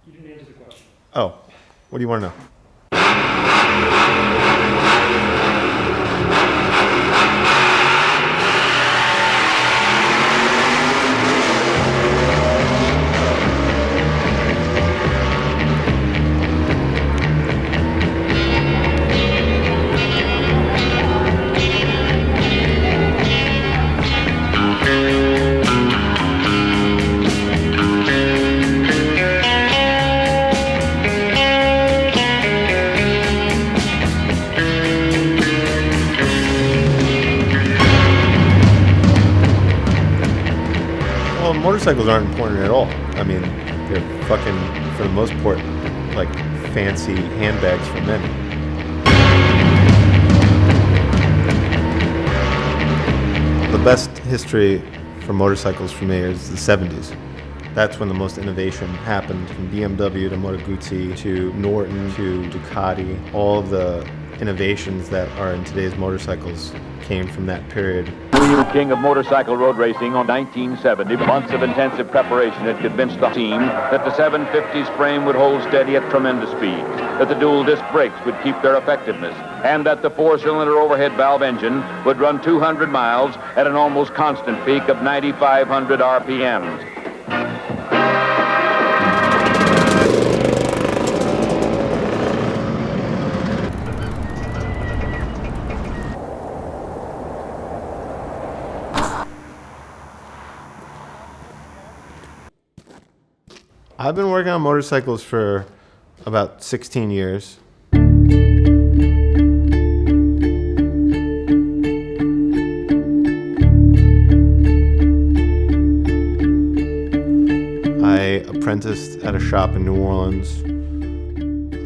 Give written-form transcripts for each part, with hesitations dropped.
You didn't answer the question. Oh, what do you want to know? Well, motorcycles aren't important at all. I mean, they're fucking, for the most part, like fancy handbags for men. The best history for motorcycles for me is the 70s. That's when the most innovation happened, from BMW to Moto Guzzi to Norton to Ducati. All of the innovations that are in today's motorcycles came from that period. New king of motorcycle road racing on 1970. Months of intensive preparation had convinced the team that the 750's frame would hold steady at tremendous speed, that the dual disc brakes would keep their effectiveness, and that the four-cylinder overhead valve engine would run 200 miles at an almost constant peak of 9,500 RPMs. I've been working on motorcycles for about 16 years. I apprenticed at a shop in New Orleans,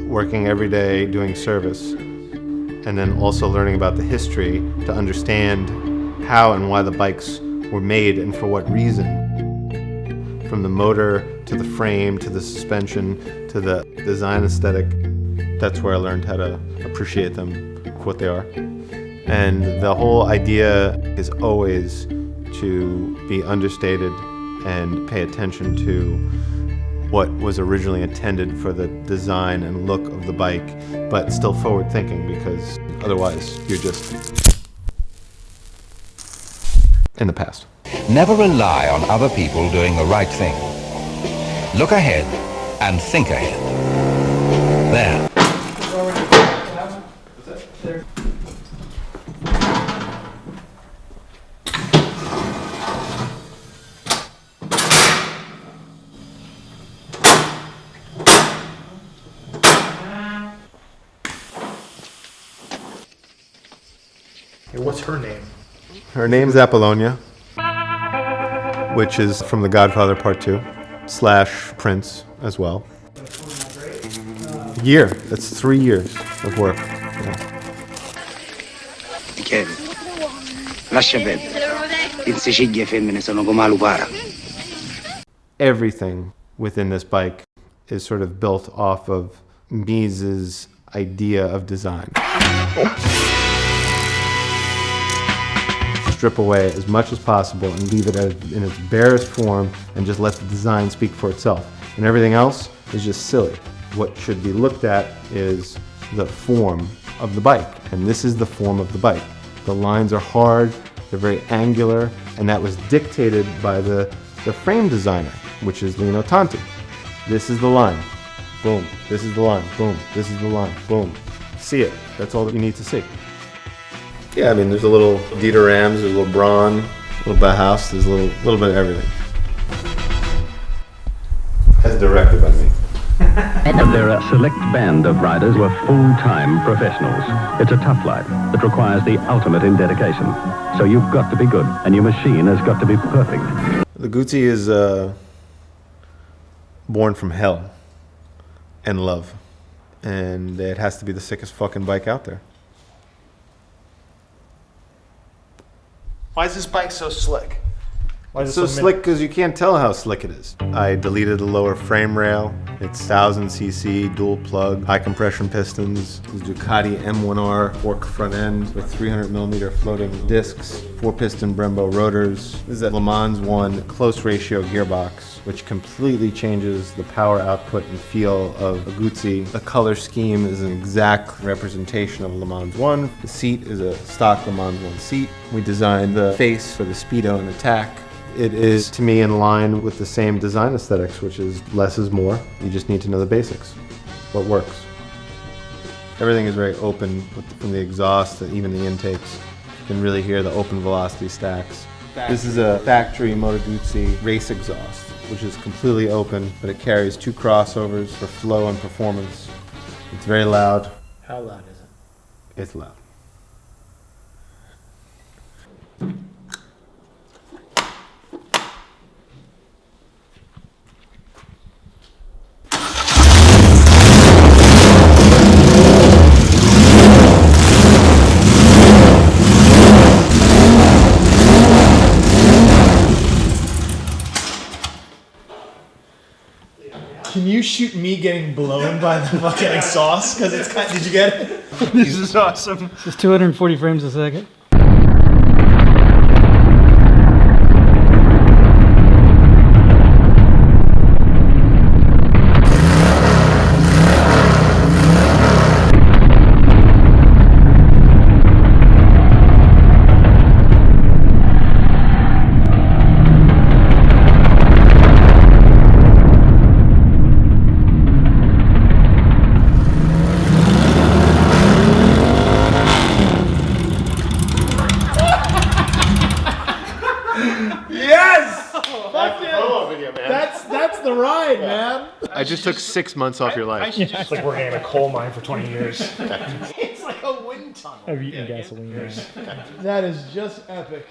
working every day doing service, and then also learning about the history to understand how and why the bikes were made and for what reason. From the motor to the frame to the suspension to the design aesthetic, that's where I learned how to appreciate them for what they are. And the whole idea is always to be understated and pay attention to what was originally intended for the design and look of the bike, but still forward thinking, because otherwise you're just in the past. Never rely on other people doing the right thing. Look ahead and think ahead. There. Hey, what's her name? Her name's Apollonia, which is from The Godfather Part 2, / Prince as well. Year. That's 3 years of work. Yeah. Michele, lascia perdere. In Sicilia femmine sono come la lupara. Everything within this bike is sort of built off of Mies's idea of design. Strip away as much as possible and leave it in its barest form and just let the design speak for itself. And everything else is just silly. What should be looked at is the form of the bike, and this is the form of the bike. The lines are hard, they're very angular, and that was dictated by the frame designer, which is Lino Tanti. This is the line, boom. This is the line, boom. This is the line, boom. See it. That's all that you need to see. Yeah, I mean, there's a little Dieter Rams, there's a little Braun, a little Bauhaus, there's a little bit of everything. As directed by me. They're a select band of riders who are full-time professionals. It's a tough life that requires the ultimate in dedication. So you've got to be good, and your machine has got to be perfect. The Guzzi is born from hell and love. And it has to be the sickest fucking bike out there. Why is this bike so slick? Why is It's it so so slick because you can't tell how slick it is. I deleted the lower frame rail. It's 1000cc dual plug, high compression pistons. This is Ducati M1R fork front end with 300mm floating discs, 4-piston Brembo rotors. This is a Le Mans 1 close ratio gearbox, which completely changes the power output and feel of a Guzzi. The color scheme is an exact representation of Le Mans 1. The seat is a stock Le Mans 1 seat. We designed the face for the Speedo and Attack. It is, to me, in line with the same design aesthetics, which is less is more. You just need to know the basics, what works. Everything is very open, from the exhaust to even the intakes. You can really hear the open velocity stacks. This is a factory Moto Guzzi race exhaust, which is completely open, but it carries 2 crossovers for flow and performance. It's very loud. How loud is it? It's loud. Can you shoot me getting blown by the fucking exhaust? Because it's kind. Did you get it? This is awesome. This is 240 frames a second. Yes! Fuck yeah! That's the ride, man. I just took 6 months off your life. It's like working in a coal mine for 20 years. It's like a wind tunnel. I've eaten gasoline. That is just epic.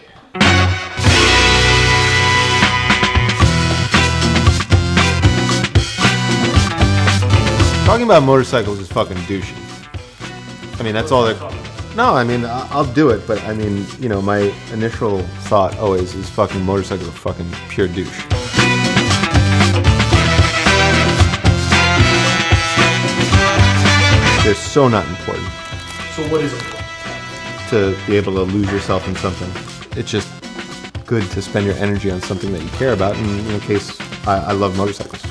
Talking about motorcycles is fucking douchey. I mean, that's all they're... No, I mean, I'll do it, but I mean, you know, my initial thought always is fucking motorcycles are fucking pure douche. They're so not important. So what is it? To be able to lose yourself in something. It's just good to spend your energy on something that you care about, and in case I love motorcycles.